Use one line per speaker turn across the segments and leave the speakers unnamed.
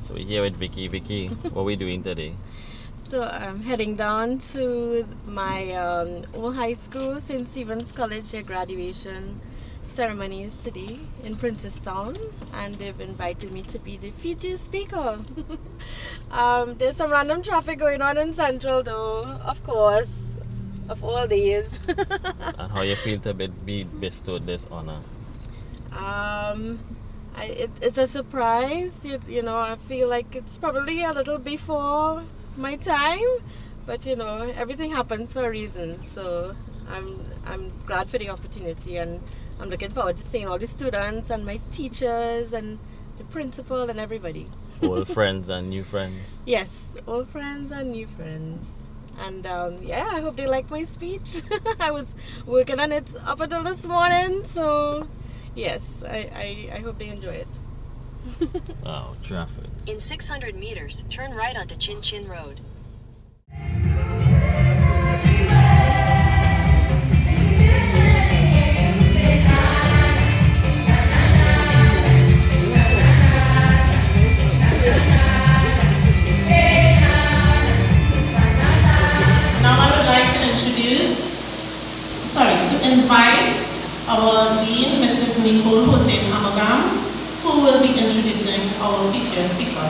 So we're here with Vicky. Vicky, what are we doing today?
So I'm heading down to my old high school, St. Stephen's College. Their graduation ceremony is today in Princestown, and they've invited me to be the featured speaker. There's some random traffic going on in Central, though, of course, of all days.
And how you feel to be bestowed this honor?
It's a surprise. You know, I feel like it's probably a little before my time, but you know, everything happens for a reason. So I'm glad for the opportunity, and I'm looking forward to seeing all the students and my teachers and the principal and everybody.
Old friends and new friends.
Yes, old friends and new friends. And yeah, I hope they like my speech. I was working on it up until this morning, so yes, I hope they enjoy it.
Oh, traffic.
In 600 meters, turn right onto Chin Chin Road.
Invite our Dean, Mrs. Nicole Hussein Amagam, who will be introducing our featured speaker.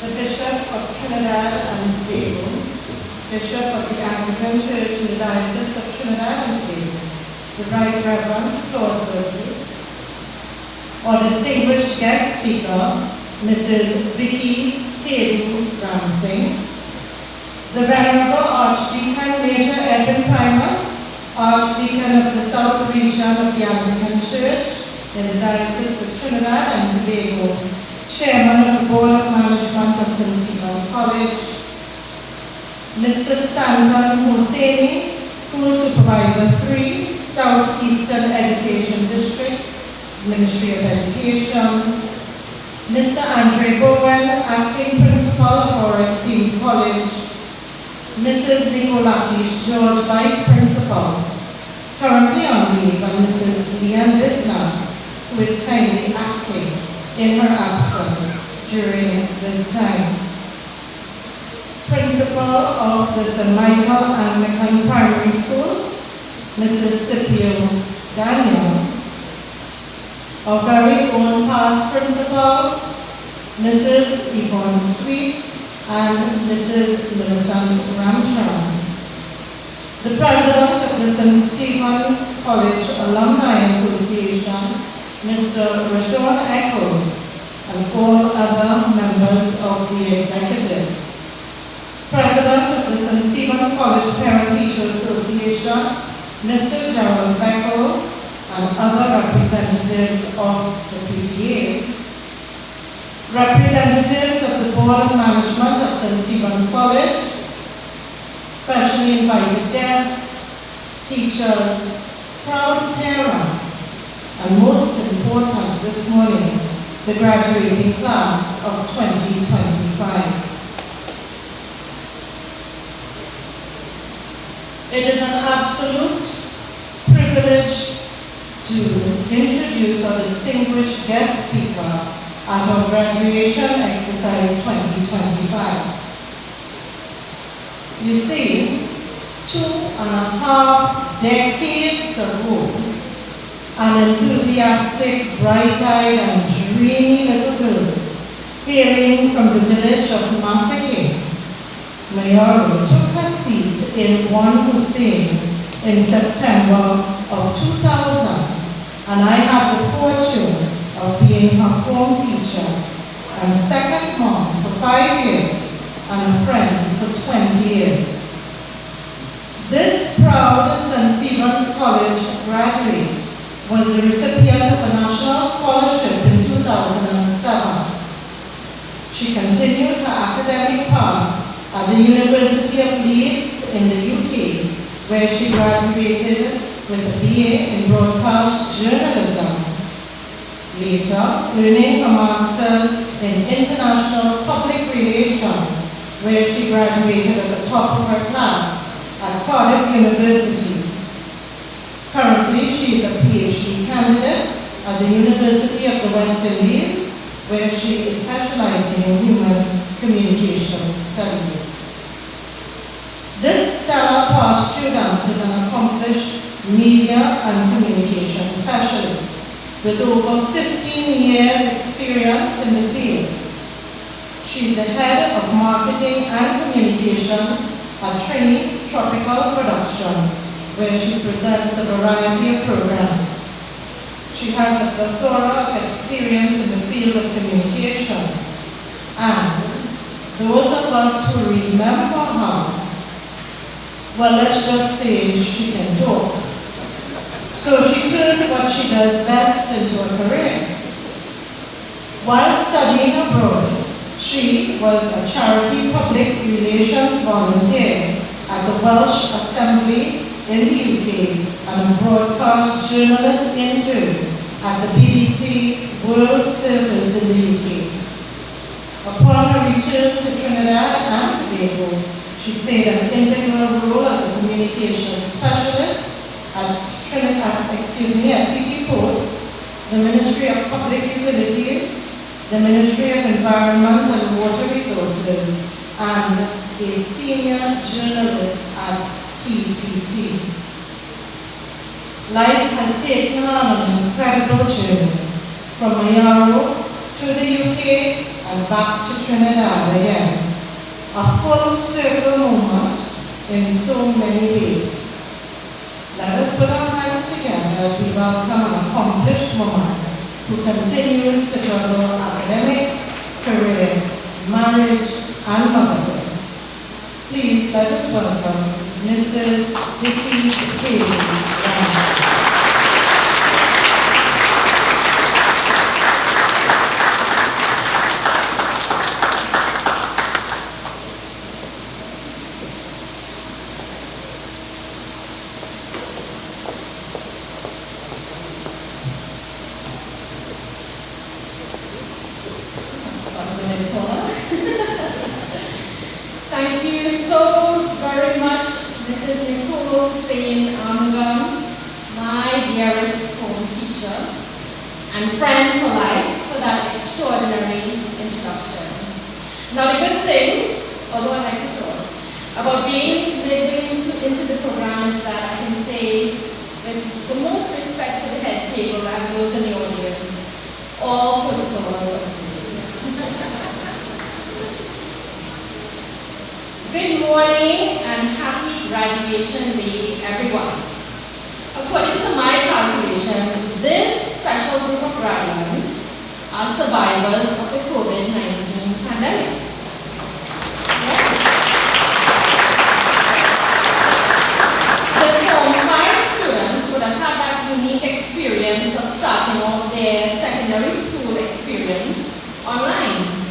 The Bishop of Trinidad and Tobago, Bishop of the Anglican Church in the Diocese of Trinidad and Tobago, the Right Reverend Claude Burton, our distinguished guest speaker, Mrs. Vicky Khadoo-Ramsingh, the Venerable Archdeacon Major Edwin Primus, Archdeacon of the South Region of the Anglican Church in the Diocese of Trinidad and Tobago, Chairman of the Board of Management of St. Stephen's College, Mr. Stanton Hosseini, School Supervisor 3, South Eastern Education District, Ministry of Education, Mr. Andre Bowen, Acting Principal of our esteemed college, Mrs. Nicolatish George, Vice Principal, currently on leave, and Mrs. Leanne Bisner, who is kindly acting in her absence during this time. Principal of the St. Michael Anglican Primary School, Mrs. Scipio Daniel, our very own past principal, Mrs. Yvonne Sweet and Mrs. Millicent Ramcharan. The President of the St. Stephen's College Alumni Association, Mr. Rashawn Eccles, and all other members of the executive. President of the St. Stephen's College Parent Teacher Association, Mr. Gerald Beckles, and other representatives of the PTA, representatives of the Board of Management of St. Stephen's College, specially invited guests, teachers, proud parents, and most important this morning, the graduating class of 2025. It is an absolute privilege to introduce our distinguished guest speaker at our graduation exercise 2025. You see, 2.5 decades ago, an enthusiastic, bright-eyed and dreamy little girl hailing from the village of Mafeking, Mayaro, took her seat in One Hussein in September of 2000, and I had the fortune of being her form teacher and second mom for 5 years and a friend for 20 years. This proud St. Stephen's College graduate was the recipient of a national scholarship in 2007. She continued her academic path at the University of Leeds in the UK, where she graduated with a BA in Broadcast Journalism. Later, earning a Master's in International Public Relations where she graduated at the top of her class at Cardiff University. Currently, she is a PhD candidate at the University of the West Indies, where she is specializing in human communication studies. This stellar past student is an accomplished media and communication specialist with over 15 years experience in the field. She is the head of marketing and communication at TriniTropical Production, where she presents a variety of programs. She has a plethora of experience in the field of communication, and those of us who remember her, well, let's just say she can talk. So she turned what she does best into a career. While studying abroad, she was a charity public relations volunteer at the Welsh Assembly in the UK and a broadcast journalist intern at the BBC World Service in the UK. Upon her return to Trinidad and Tobago, she played an integral role as a communications specialist at TT Port, the Ministry of Public Utilities, the Ministry of Environment and Water Resources, and a senior journalist at TTT. Life has taken her on an incredible journey, from Mayaro to the UK and back to Trinidad again. A full circle moment in so many ways. Let us put our hands together as we welcome an accomplished woman who continues to juggle academics, career, marriage, and motherhood. Please let us welcome Mrs. Vicky Khadoo-Ramsingh.
Thank you so very much, Mrs. my dearest home teacher and friend for life, for that extraordinary introduction. Now the good thing, although I like to talk, about being into the program is that I can say with the most respect to the head table and those in the audience, all protocols observed. Good morning and happy graduation day, everyone. According to my calculations, this special group of graduates are survivors of the COVID-19 pandemic. The Form 5 students would have had that unique experience of starting off their secondary school experience online.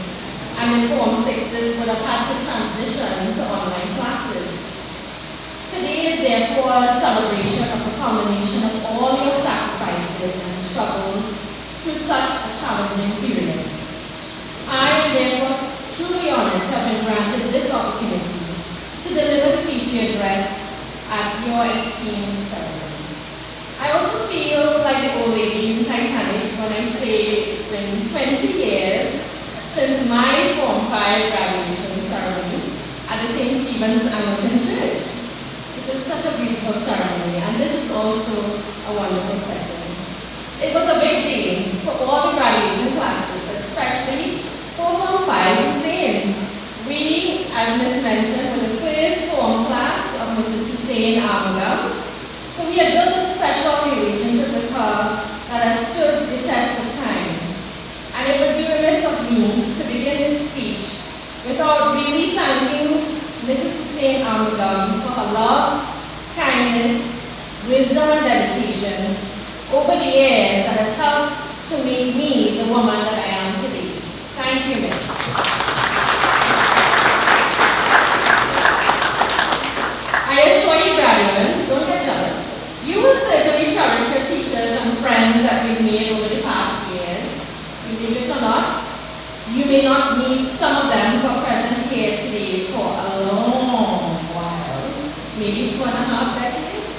And the Form 6s would have had to transition to online classes. Today is therefore a celebration of the culmination of all your sacrifices and struggles through such a challenging period. I am therefore truly honored to have been granted this opportunity to deliver the feature address at your esteemed ceremony. I also feel like the old lady in Titanic when I say it's been 20 years since my Form 5 graduation ceremony at the St. Stephen's Anglican Church. It was such a beautiful ceremony, and this is also a wonderful setting. It was a big day for all the graduation classes, especially for Form 5 Hussein. We, as Ms. mentioned, were the first Form class of Mrs. Hussein Amagam, so we had built a special relationship with her that has stood the test of time. And it would be remiss of me to begin this speech without really thanking Mrs. Hussein Amagam for her love, kindness, wisdom, and dedication over the years that has helped to make me the woman that I am today. Thank you, Miss. I assure you, graduates, don't get jealous. You will certainly cherish your teachers and friends that we've made over the past years. Believe it or not, you may not meet some of them who are present here today 2.5 decades.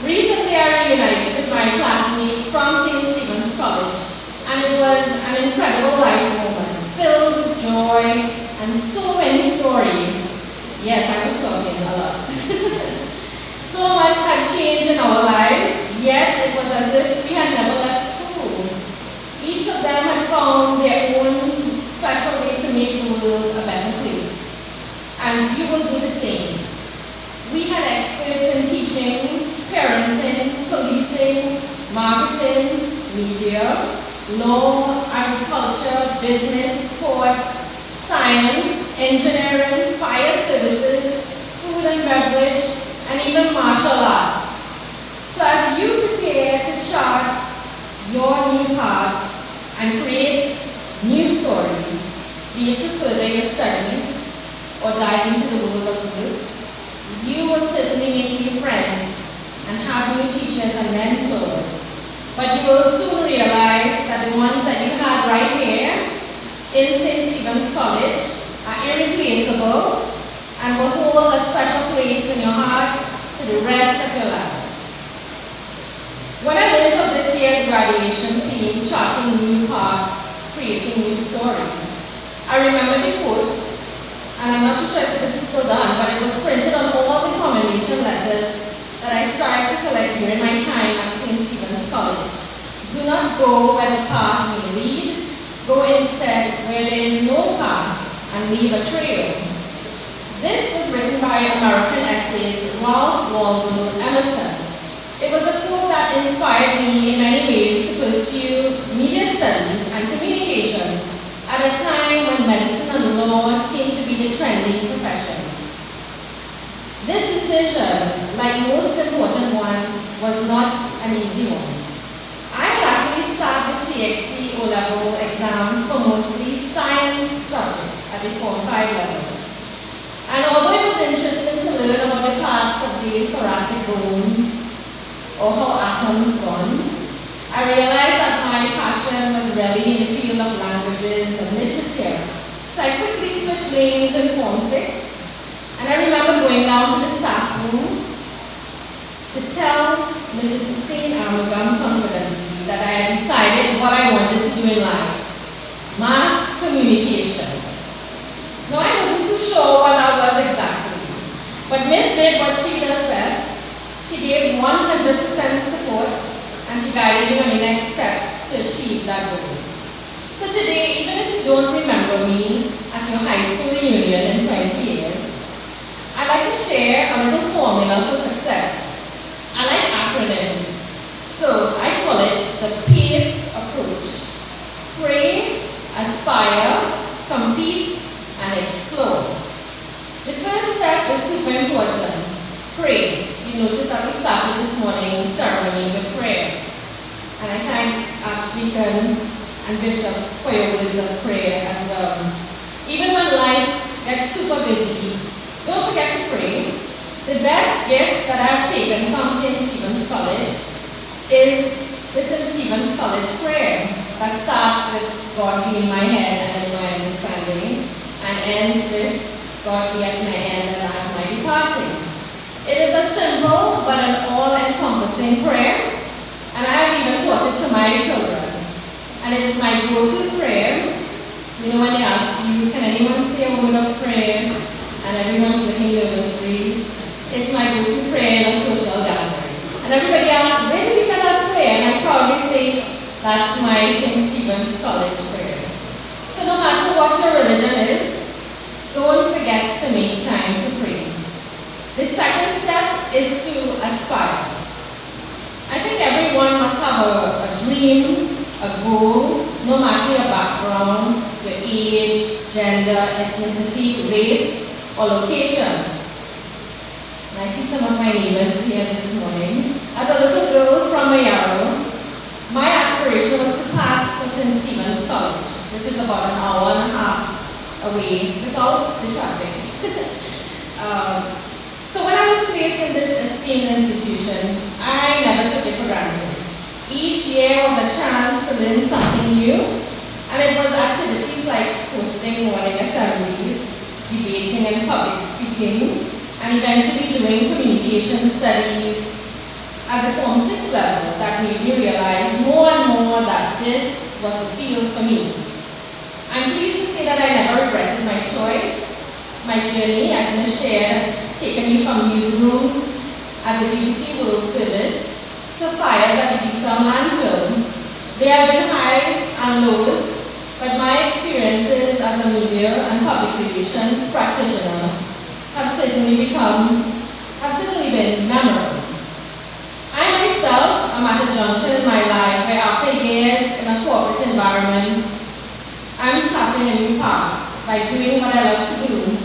Recently, I reunited with my classmates from St. Stephen's College, and it was an incredible life moment, filled with joy and so many stories. Yes, I was talking a lot. So much had changed in our lives, yet it was as if we had never left school. Each of them had found their own special way to make the world a better place. And you will do the same. We had experts in teaching, parenting, policing, marketing, media, law, agriculture, business, sports, science, engineering, fire services, food and beverage, and even martial arts. So as you prepare to chart your new path and create new stories, be it to further your studies or dive into the world of work, you will certainly make new friends and have new teachers and mentors. But you will soon realize that the ones that you had right here in St. Stephen's College are irreplaceable and will hold a special place in your heart for the rest of your life. When I learned of this year's graduation theme, charting new paths, creating new stories, I remember the quotes, and I'm not too sure if this is still done, but it was printed on all the commendation letters that I strive to collect during my time at St. Stephen's College. Do not go where the path may lead, go instead where there is no path and leave a trail. This was written by American essayist Ralph Waldo Emerson. It was a quote that inspired me in many ways to pursue media studies and communication at a time when medicine and law seemed to be the trending professions. This decision, like most important ones, was not an easy one. I had actually sat the CXC O-level exams for mostly science subjects at the Form 5 level. And although it was interesting to learn about the parts of the thoracic bone or how atoms run, I realized that my passion was really in the field of languages and literature. So I quickly switched lanes in Form 6, and I remember going down to the staff room to tell Mrs. Hussein Armagam confidently that I had decided what I wanted to do in life: mass communication. Now, I wasn't too sure what that was exactly, but Miss did what she does best. She gave 100% support, and she guided me on the next steps to achieve that goal. So today, even if you don't remember me at your high school reunion in 20 years, I'd like to share a little formula for success. I like acronyms, so I call it the PACE approach. Pray, aspire, compete, and explore. The first step is super important. Pray. You notice that we started this morning's ceremony with prayer. And I thank Archdeacon and Bishop for your words of prayer as well. Even when life gets super busy, don't forget to pray. The best gift that I've taken from St. Stephen's College is the St. Stephen's College prayer that starts with God be in my head and in my understanding, and ends with God be at my end and at my departing. It is a simple but an all-encompassing prayer, and I have even taught it to my children. And it is my go-to prayer. You know, when they ask you, can anyone say a word of prayer? And everyone's looking nervously. It's my go-to prayer in a social gathering. And everybody asks, where did you get that prayer? And I proudly say, that's my St. Stephen's College prayer. So no matter what your religion is, don't forget to make time to pray. The second step is to aspire. I think everyone must have a dream, a goal, no matter your background, your age, gender, ethnicity, race, or location. And I see some of my neighbors here this morning. As a little girl from Mayaro, my aspiration was to pass for St. Stephen's College, which is about an hour and a half away without the traffic. So when I was placed in this esteemed institution, I never took it for granted. Each year was a chance to learn something new, and it was activities like hosting morning assemblies, debating and public speaking, and and eventually doing communication studies at the Form 6 level that made me realize more and more that this was a field for me. I'm pleased to say that I never regretted my choice. My journey, as Ms. shared, has taken me from newsrooms at the BBC World Service to fires at the Beetham landfill. There have been highs and lows, but my experiences as a media and public relations practitioner have certainly been memorable. I myself am at a junction in my life where after years in a corporate environment, I'm charting a new path by doing what I love to do,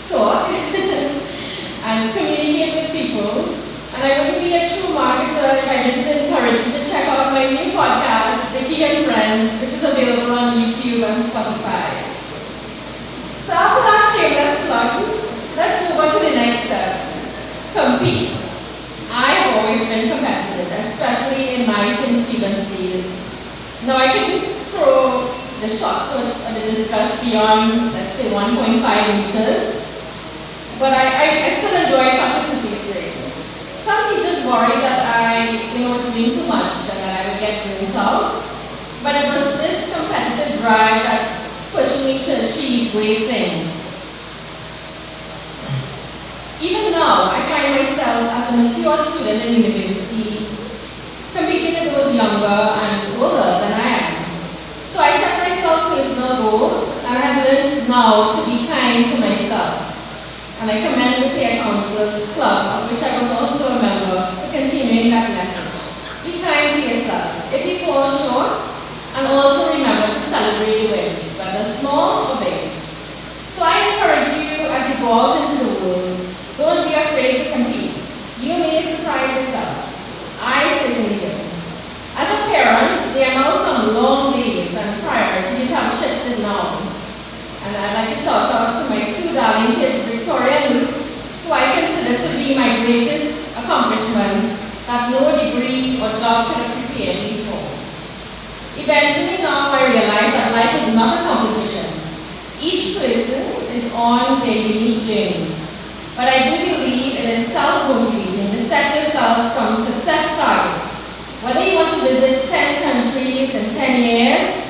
talk and communicate with people. And I wouldn't be a true marketer if I didn't encourage you to check out my new podcast, Vicky and Friends, which is available on YouTube and Spotify. So after that shameless plug, let's move on to the next step, compete. I've always been competitive, especially in my St. Stephen's days. Now I can throw the shot put or the discus beyond, let's say, 1.5 meters, but I still enjoy participating. Some teachers worried that I was doing too much and that I would get burnt out, but it was this competitive drive that pushed me to achieve great things. Even now, I find myself as a mature student in university, competing with those younger and older than I am. So I set myself personal goals, and I have learned now to be kind to myself. And I commend the Peer Counselors Club, of which I was also a member, for continuing that message. Be kind to yourself if you fall short, and also remember to celebrate the wins, whether small or big. So I encourage you as you go out into the world, don't be afraid to compete. You may surprise yourself. I certainly did. As a parent, there are now some long days and priorities have shifted now. And I'd like to shout out to my two darling kids, Victoria and Luke, who I consider to be my greatest accomplishments that no degree or job could have prepared me for. Eventually now I realize that life is not a competition. Each person is on their unique journey. But I do believe it is self-motivating to set yourself some success targets. Whether you want to visit 10 countries in 10 years,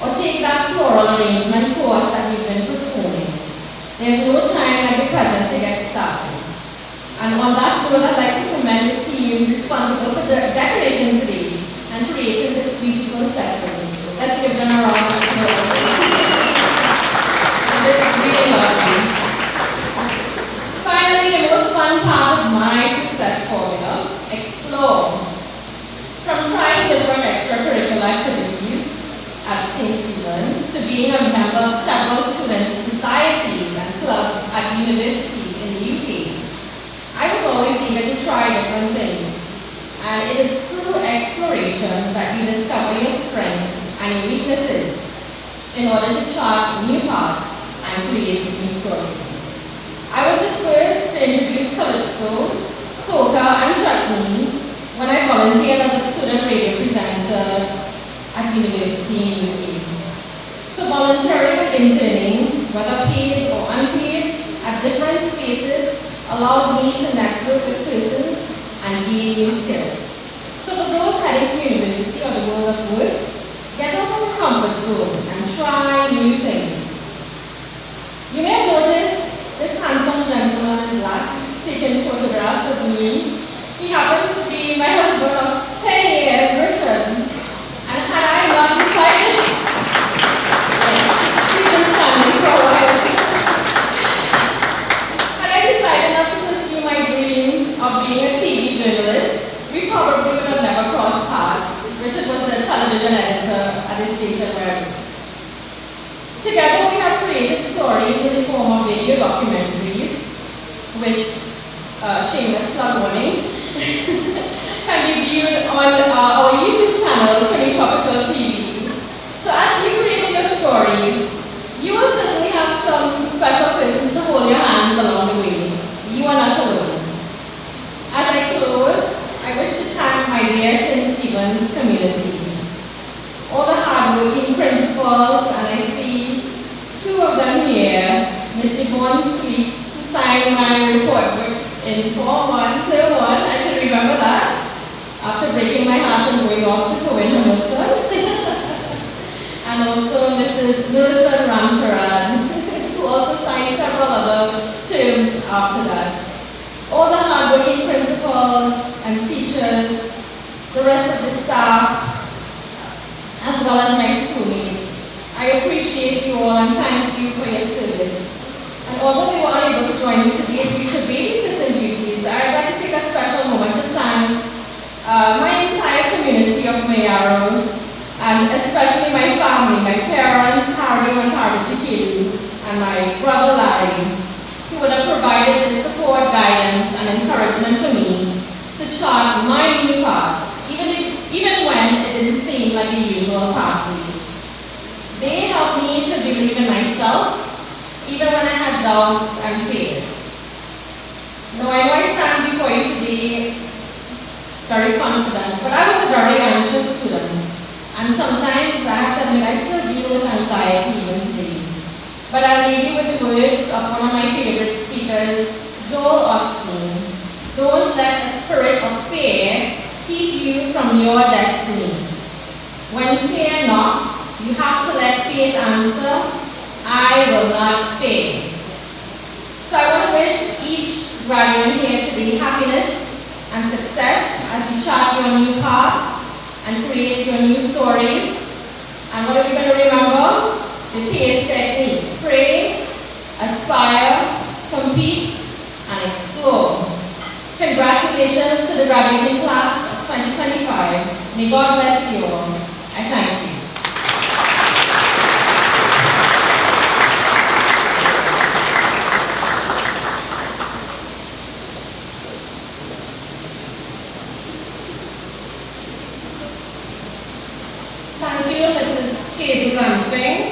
or take that floral arrangement course that we've been postponing. There's no time like the present to get started. And on that note, I'd like to commend the team responsible for decorating today and creating this beautiful setting. Let's give them a round of applause. It is really lovely. Finally, the most fun part of my success formula, explore. From trying different extracurricular activities at St. Stephen's to being a member of several student societies and clubs at university in the UK, I was always eager to try different things. And it is through exploration that you discover your strengths and your weaknesses in order to chart a new path and create new stories. I was the first to introduce calypso, soca, and chutney when I volunteered as a student radio presenter at university in UK. So volunteering and interning, whether paid or unpaid, at different spaces allowed me to network with persons and gain new skills. So for those heading to university or the world of work, get out of your comfort zone and try new things. You may have noticed this handsome gentleman in black taking photographs of me. He happens to be my husband of 10 years, Richard. And had I not decided, yes, he's been standing for a while. Had I decided not to pursue my dream of being a TV journalist, we probably would have never crossed paths. Richard was the television editor at the station where I worked. Together we have created stories in the form of video documentaries, which, shameless plug warning, can be viewed on our YouTube channel, TriniTropical TV. So as you create your stories, you will certainly have some special persons to hold your hands along the way. You are not alone. As I close, I wish to thank my dear St. Stephen's community. All the hardworking principals, and I see two of them here, Miss Yvonne Sweet, who sign my report book in Form 1, Term 1. I can remember that after breaking my heart and going off to Cohen Hamilton. And also Mrs. Millicent Ramcharan, who also signed several other terms after that. All the hardworking principals and teachers, the rest of the staff, as well as my schoolmates. I appreciate you all and thank you for your service. And although they were unable to join me today due to babysitting duties, I'd like to take a special moment to thank my entire community of Mayaro, and especially my family, my parents, Hardy and Parvati Khadoo, and my brother Larry, who would have provided the support, guidance, and encouragement for me to chart my new path, even when it didn't seem like the usual pathways. They helped me to believe in myself, even when I had doubts and fears. Now I know I stand before you today very confident, but I was a very anxious student. And sometimes I have to admit I still deal with anxiety even today. But I'll leave you with the words of one of my favorite speakers, Joel Osteen. Don't let a spirit of fear keep you from your destiny. When fear knocks, you have to let faith answer, I will not fail. So I want to wish each graduate here today happiness and success as you chart your new paths and create your new stories. And what are we going to remember? The PACE technique. Pray, aspire, compete, and explore. Congratulations to the graduating class of 2025. May God bless you all. I thank you.
Thank you, Mrs. Khadoo-Ramsingh.